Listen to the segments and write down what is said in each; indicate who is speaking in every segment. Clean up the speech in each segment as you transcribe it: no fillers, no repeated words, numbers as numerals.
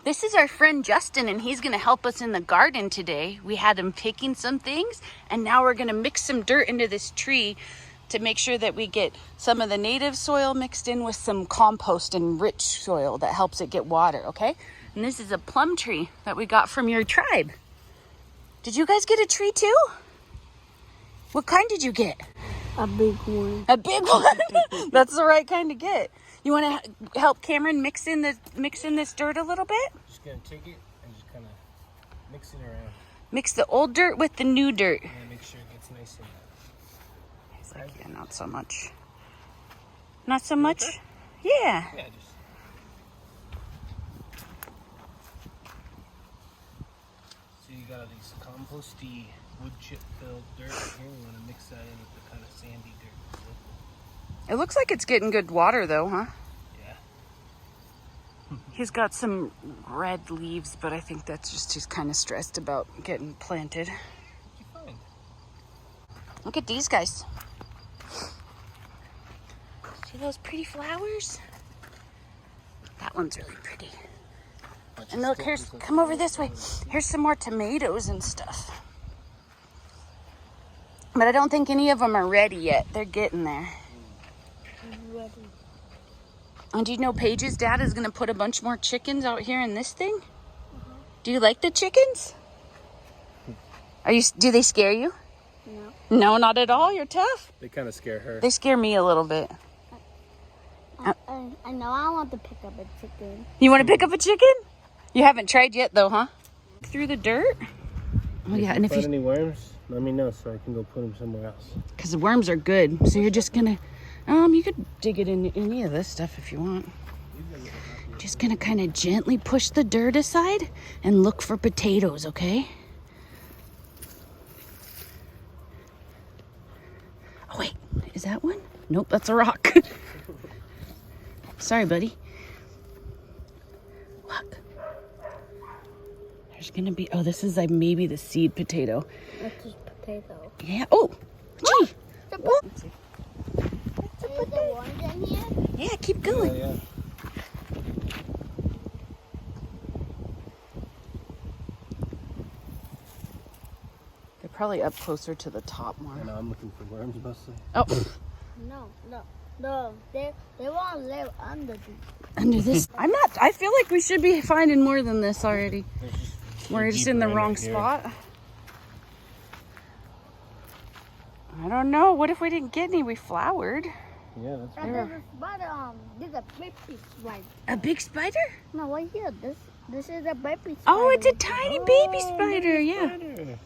Speaker 1: This is our friend Justin, and he's gonna help us in the garden today. We had him picking some things, and now we're gonna mix some dirt into this tree to make sure that we get some of the native soil mixed in with some compost and rich soil that helps it get water, okay? And this is a plum tree that we got from your tribe. Did you guys get a tree too? What kind did you get?
Speaker 2: A big one.
Speaker 1: A big one? That's the right kind to get. You want to help Cameron mix in this dirt a little bit?
Speaker 3: Just gonna take it and just kind of mix it around.
Speaker 1: Mix the old dirt with the new dirt.
Speaker 3: And make sure it gets nice and.
Speaker 1: He's like, yeah, not so much. Not so much? Yeah.
Speaker 3: Yeah, just. So you got all these composty wood chip filled dirt here. You want to mix that in with the kind of sandy dirt.
Speaker 1: It looks like it's getting good water though, huh?
Speaker 3: Yeah.
Speaker 1: He's got some red leaves, but I think that's just he's kind of stressed about getting planted.
Speaker 3: You're fine.
Speaker 1: Look at these guys. See those pretty flowers? That one's really pretty. And look, here's, come over this way. Here's some more tomatoes and stuff. But I don't think any of them are ready yet. They're getting there.
Speaker 2: Ready.
Speaker 1: And do you know Paige's dad is going to put a bunch more chickens out here in this thing? Do you like the chickens? Do they scare you?
Speaker 2: No.
Speaker 1: No, not at all. You're tough.
Speaker 3: They kind of scare her.
Speaker 1: They scare me a little bit.
Speaker 2: I know I want to pick up a chicken.
Speaker 1: You want to pick up a chicken? You haven't tried yet though, huh? Through the dirt? Oh yeah, and if
Speaker 3: find
Speaker 1: you...
Speaker 3: any worms, let me know so I can go put them somewhere else.
Speaker 1: Because the worms are good. So you're just going to... you could dig it in any of this stuff if you want. Just going to kind of gently push the dirt aside and look for potatoes, okay? Oh wait, is that one? Nope, that's a rock. Sorry, buddy. Look. There's gonna be, this is like maybe the seed potato.
Speaker 2: That's just potato.
Speaker 1: Yeah, oh, gee. What?
Speaker 2: Is there ones in here?
Speaker 1: Yeah, keep going.
Speaker 3: Yeah.
Speaker 1: They're probably up closer to the top more.
Speaker 3: I know, I'm looking for worms mostly.
Speaker 1: Oh,
Speaker 2: No. They won't live under these.
Speaker 1: under this. I feel like we should be finding more than this already. We're just in the wrong spot. I don't know. What if we didn't get any? We flowered.
Speaker 3: Yeah, that's
Speaker 2: And there's a spider. There's a baby spider.
Speaker 1: A big spider?
Speaker 2: No, right here. This is a baby spider.
Speaker 1: Oh, it's a tiny baby spider. Yeah.
Speaker 3: Spider.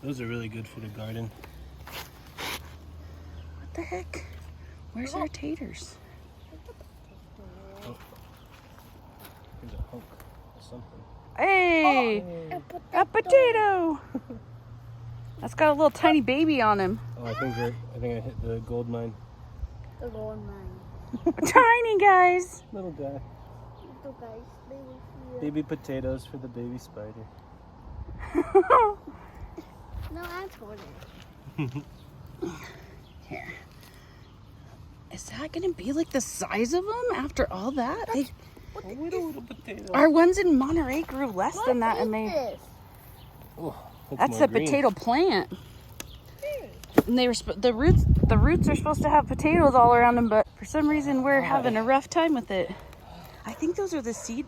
Speaker 3: Those are really good for the garden.
Speaker 1: What the heck? Where's our taters?
Speaker 3: Oh. There's a hunk or something.
Speaker 1: Hey, a potato. That's got a little tiny baby on him.
Speaker 3: Oh, I think I hit the gold mine.
Speaker 2: The gold mine.
Speaker 1: Tiny guys.
Speaker 3: Little guy.
Speaker 2: Little guys,
Speaker 3: Baby potatoes for the baby spider.
Speaker 2: No, I told it.
Speaker 1: Here. Is that gonna be like the size of them after all that?
Speaker 3: Little potato.
Speaker 1: Our ones in Monterey grew less than that, and
Speaker 2: This?
Speaker 3: Oh,
Speaker 1: that's a potato plant. And they were the roots are supposed to have potatoes all around them, but for some reason we're having a rough time with it. I think those are the seed.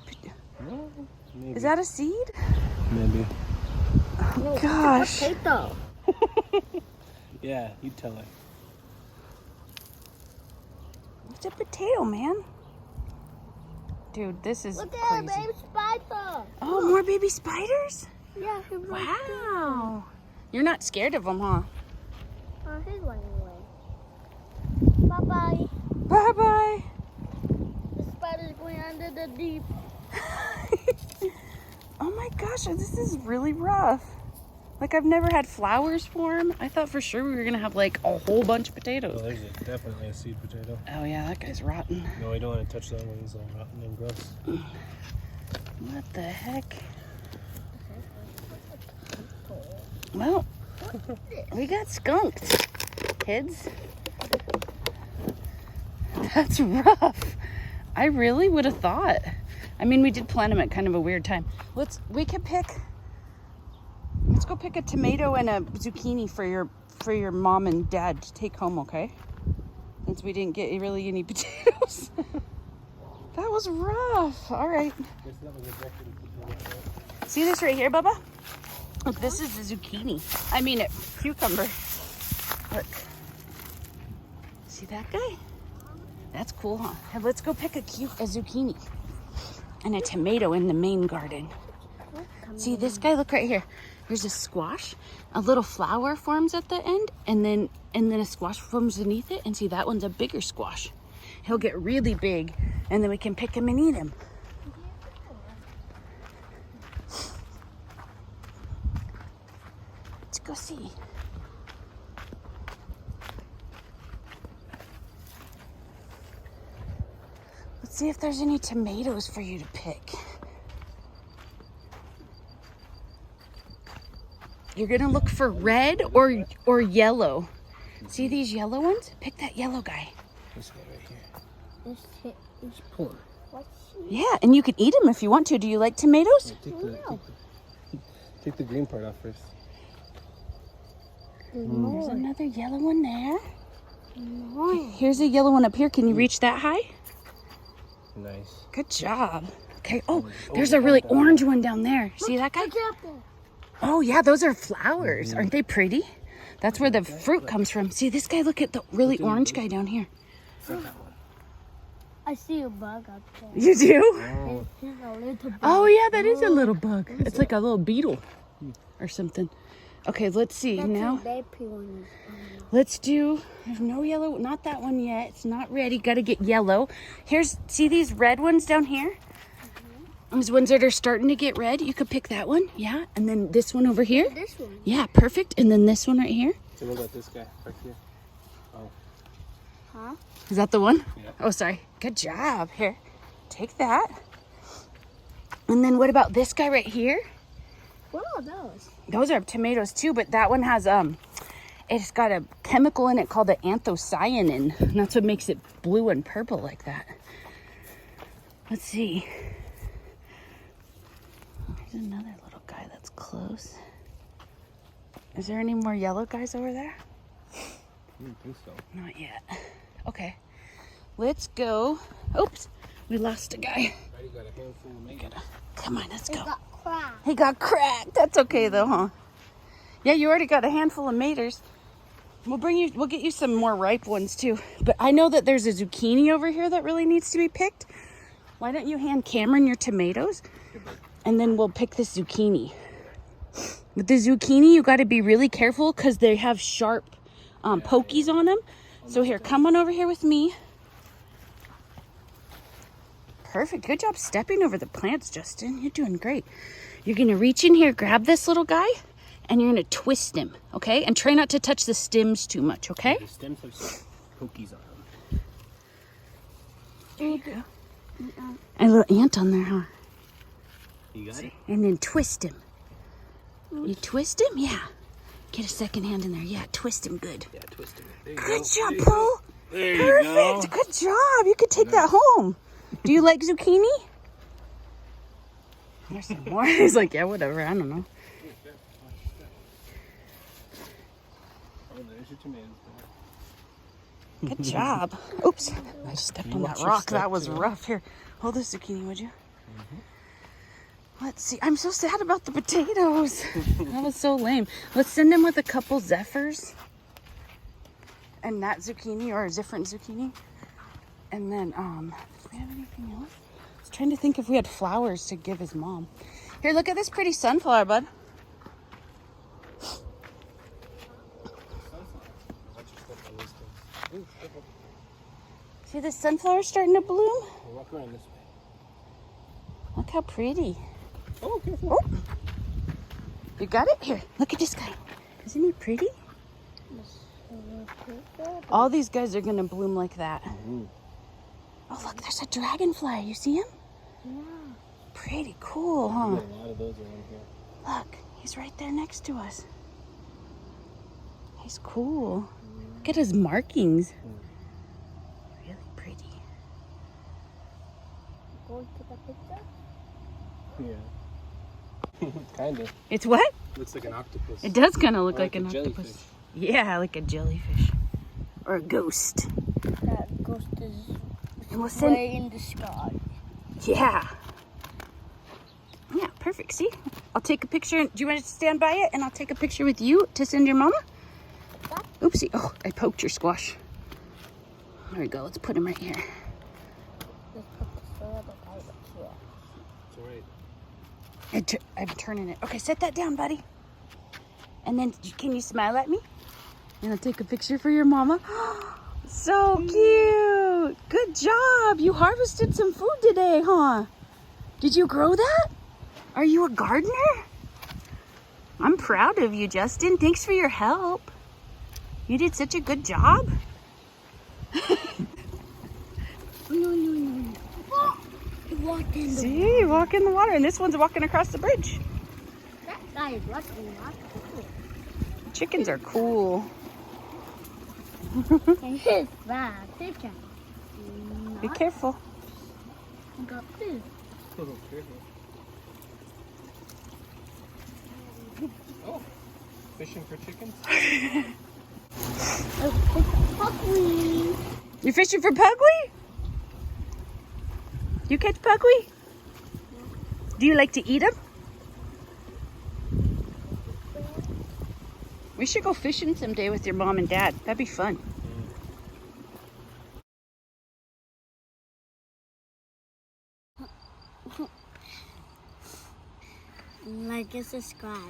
Speaker 3: No, maybe.
Speaker 1: Is that a seed?
Speaker 3: Maybe.
Speaker 2: No,
Speaker 1: Gosh.
Speaker 2: it's a potato.
Speaker 3: Yeah, you tell her.
Speaker 1: It's a potato, man. Dude, this is
Speaker 2: Look
Speaker 1: crazy.
Speaker 2: at that baby spider.
Speaker 1: Oh, more baby spiders?
Speaker 2: Yeah, he's right there.
Speaker 1: Wow. You're not scared of them, huh?
Speaker 2: Oh, he's running away. Bye-bye.
Speaker 1: Bye-bye.
Speaker 2: The spider's going under the deep.
Speaker 1: Oh my gosh, this is really rough. Like, I've never had flowers form. I thought for sure we were gonna have like a whole bunch of
Speaker 3: Oh,
Speaker 1: potatoes.
Speaker 3: there's definitely a seed potato.
Speaker 1: Oh yeah, that guy's rotten.
Speaker 3: No, we don't want to touch that one. He's all rotten and gross.
Speaker 1: What the heck? Well, we got skunked, kids. That's rough. I really would have thought. I mean, we did plant them at kind of a weird time. Let's go pick a tomato and a zucchini for your mom and dad to take home, okay? Since we didn't get really any potatoes. That was rough. All right. See this right here, Bubba? Look, this is the zucchini. I mean, a cucumber. Look. See that guy? That's cool, huh? Hey, let's go pick a zucchini and a tomato in the main garden. See this guy? Look right here. There's a squash. A little flower forms at the end, and then a squash forms beneath it. And see, that one's a bigger squash. He'll get really big, and then we can pick him and eat him. Let's go see. Let's see if there's any tomatoes for you to pick. You're gonna look for red or yellow. See these yellow ones? Pick that yellow guy.
Speaker 3: This guy right here. It's poor.
Speaker 1: Yeah, and you can eat them if you want to. Do you like tomatoes?
Speaker 3: Take the green part off first.
Speaker 1: There's another yellow one there. Here's a yellow one up here. Can you reach that high?
Speaker 3: Nice.
Speaker 1: Good job. Okay. Oh, there's a really orange one down there. See that guy? Oh, yeah, those are flowers. Aren't they pretty? That's where the fruit comes from. See this guy? Look at the really orange guy down here.
Speaker 2: I see a bug up there.
Speaker 1: You do?
Speaker 2: There's a little bug.
Speaker 1: Oh, yeah, that is a little bug. It's like a little beetle or something. Okay, let's see now. Let's do, there's no yellow, not that one yet. It's not ready. Got to get yellow. See these red ones down here? These ones that are starting to get red. You could pick that one. Yeah. And then this one over here.
Speaker 2: This one.
Speaker 1: Yeah, perfect. And then this one right here.
Speaker 3: So what about this guy right here? Oh.
Speaker 2: Huh?
Speaker 1: Is that the one?
Speaker 3: Yeah.
Speaker 1: Oh, sorry. Good job. Here, take that. And then what about this guy right here?
Speaker 2: What are those?
Speaker 1: Those are tomatoes too, but that one has it's got a chemical in it called the anthocyanin, and that's what makes it blue and purple like that. Let's see. There's another little guy that's close. Is there any more yellow guys over there?
Speaker 3: I don't think so.
Speaker 1: Not yet. Okay. Let's go. Oops. We lost a guy.
Speaker 3: Already got a handful of make it.
Speaker 1: Come on, let's go.
Speaker 2: It got cracked.
Speaker 1: He got cracked. That's okay though, huh? Yeah, you already got a handful of maters. We'll get you some more ripe ones too. But I know that there's a zucchini over here that really needs to be picked. Why don't you hand Cameron your tomatoes? And then we'll pick this zucchini. With the zucchini, you got to be really careful because they have sharp pokies on them. So here, come on over here with me. Perfect. Good job stepping over the plants, Justin. You're doing great. You're going to reach in here, grab this little guy, and you're going to twist him, okay? And try not to touch the stems too much, okay?
Speaker 3: The stems have some pokies on them.
Speaker 1: There you go. And a little ant on there, huh?
Speaker 3: You got it?
Speaker 1: And then twist him. You twist him? Yeah. Get a second hand in there. Yeah, twist him good.
Speaker 3: Yeah, twist it. There you
Speaker 1: Good
Speaker 3: go.
Speaker 1: job, Paul.
Speaker 3: There you go.
Speaker 1: Perfect. Good job. You could take that home. Do you like zucchini? There's some more. He's like, yeah, whatever. I don't know.
Speaker 3: Oh, there's your tomatoes.
Speaker 1: Good job. Oops. I just stepped on
Speaker 3: watch
Speaker 1: that
Speaker 3: your
Speaker 1: rock.
Speaker 3: step,
Speaker 1: That was
Speaker 3: too.
Speaker 1: rough. Here, hold this zucchini, would you? Let's see. I'm so sad about the potatoes. That was so lame. Let's send them with a couple zephyrs and that zucchini or a different zucchini. And then, do we have anything else? I was trying to think if we had flowers to give his mom. Here, look at this pretty sunflower, bud. See the sunflower starting to bloom?
Speaker 3: We'll walk around this way.
Speaker 1: Look how pretty.
Speaker 3: Oh, careful.
Speaker 1: Oh. You got it? Here, look at this guy. Isn't he pretty? All these guys are gonna bloom like that. Oh, look, there's a dragonfly. You see him?
Speaker 2: Yeah.
Speaker 1: Pretty cool,
Speaker 3: We
Speaker 1: huh?
Speaker 3: got a lot of those around here.
Speaker 1: Look, he's right there next to us. He's cool. Look at his markings. Really pretty.
Speaker 2: Go take a picture?
Speaker 3: Yeah. Kind of.
Speaker 1: It's what?
Speaker 3: Looks like an octopus.
Speaker 1: It does kind of look
Speaker 3: Or
Speaker 1: like
Speaker 3: like
Speaker 1: an
Speaker 3: a
Speaker 1: octopus.
Speaker 3: jellyfish.
Speaker 1: Yeah, like a jellyfish. Or a ghost.
Speaker 2: That ghost is
Speaker 1: And we'll send...
Speaker 2: way in the sky.
Speaker 1: Yeah. Yeah, perfect. See? I'll take a picture. Do you want to stand by it? And I'll take a picture with you to send your mama? Oopsie. Oh, I poked your squash. There we go. Let's put him right here.
Speaker 2: Let's put the soil right here.
Speaker 3: It's alright.
Speaker 1: I'm turning it. Okay, set that down, buddy. And then can you smile at me? And I'll take a picture for your mama. So cute. Good job. You harvested some food today, huh? Did you grow that? Are you a gardener? I'm proud of you, Justin. Thanks for your help. You did such a good job.
Speaker 2: No. Oh, he walked in the
Speaker 1: See, you walk in the water, and this one's walking across the bridge.
Speaker 2: That guy is walking in water.
Speaker 1: Chickens are cool.
Speaker 2: And his bad chicken.
Speaker 1: Be careful.
Speaker 2: I got this.
Speaker 3: Oh, careful. Oh, fishing for chickens?
Speaker 2: Puppy.
Speaker 1: You fishing for pugly? You catch pugly? Do you like to eat them? We should go fishing someday with your mom and dad. That'd be fun.
Speaker 2: Like, it's a sky.